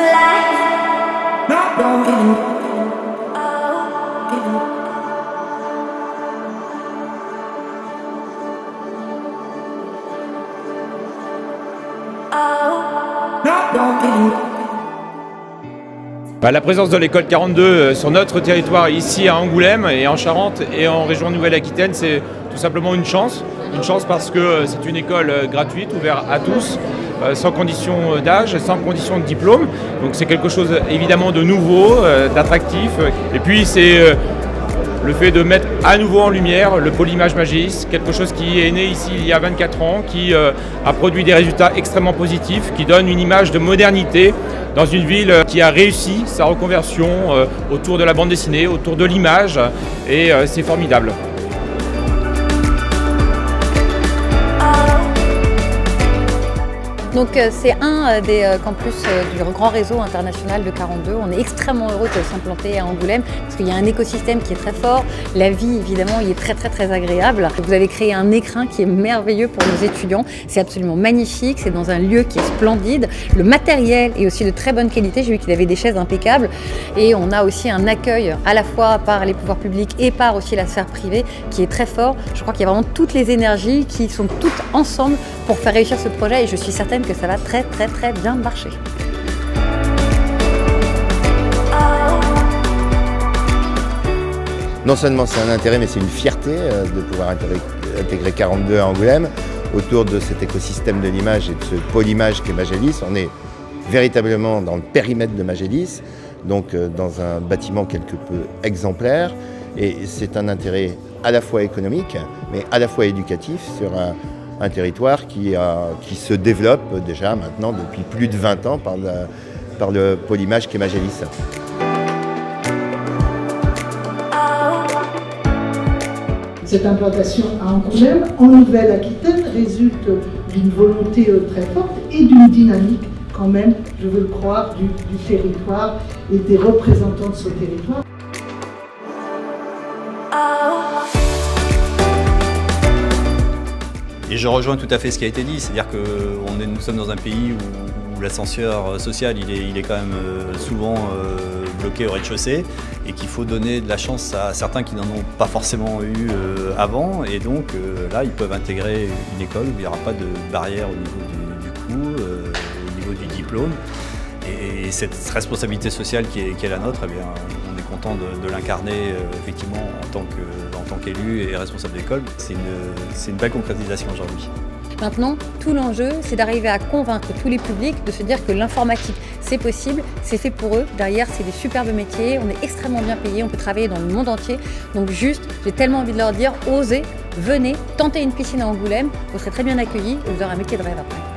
life. Don't give it. La présence de l'école 42 sur notre territoire, ici à Angoulême et en Charente et en région Nouvelle-Aquitaine, c'est tout simplement une chance. Une chance parce que c'est une école gratuite, ouverte à tous, sans condition d'âge, sans condition de diplôme. Donc c'est quelque chose évidemment de nouveau, d'attractif. Et puis c'est le fait de mettre à nouveau en lumière le Polymage Magélis, quelque chose qui est né ici il y a 24 ans, qui a produit des résultats extrêmement positifs, qui donne une image de modernité dans une ville qui a réussi sa reconversion autour de la bande dessinée, autour de l'image, et c'est formidable. Donc c'est un des campus du grand réseau international de 42. On est extrêmement heureux de s'implanter à Angoulême parce qu'il y a un écosystème qui est très fort. La vie, évidemment, il est très agréable. Vous avez créé un écrin qui est merveilleux pour nos étudiants. C'est absolument magnifique. C'est dans un lieu qui est splendide. Le matériel est aussi de très bonne qualité. J'ai vu qu'il avait des chaises impeccables. Et on a aussi un accueil à la fois par les pouvoirs publics et par aussi la sphère privée qui est très fort. Je crois qu'il y a vraiment toutes les énergies qui sont toutes ensemble pour faire réussir ce projet et je suis certaine que ça va très bien marcher. Non seulement c'est un intérêt, mais c'est une fierté de pouvoir intégrer 42 à Angoulême autour de cet écosystème de l'image et de ce pôle image qu'est Magélis. On est véritablement dans le périmètre de Magélis, donc dans un bâtiment quelque peu exemplaire. Et c'est un intérêt à la fois économique, mais à la fois éducatif sur un territoire qui se développe déjà maintenant depuis plus de 20 ans par le pôle image qu'est Magélis. Cette implantation à Angoulême, en Nouvelle-Aquitaine, résulte d'une volonté très forte et d'une dynamique quand même, je veux le croire, du territoire et des représentants de ce territoire. Et je rejoins tout à fait ce qui a été dit, c'est-à-dire que nous sommes dans un pays où l'ascenseur social il est quand même souvent bloqué au rez-de-chaussée et qu'il faut donner de la chance à certains qui n'en ont pas forcément eu avant et donc là ils peuvent intégrer une école où il n'y aura pas de barrière au niveau du coût, au niveau du diplôme et cette responsabilité sociale qui est la nôtre, eh bien, on est content de l'incarner effectivement en tant qu'élu et responsable d'école. C'est une belle concrétisation aujourd'hui. Maintenant, tout l'enjeu, c'est d'arriver à convaincre tous les publics de se dire que l'informatique, c'est possible, c'est fait pour eux. Derrière, c'est des superbes métiers, on est extrêmement bien payé, on peut travailler dans le monde entier. Donc juste, j'ai tellement envie de leur dire, osez, venez, tentez une piscine à Angoulême, vous serez très bien accueillis et vous aurez un métier de rêve après.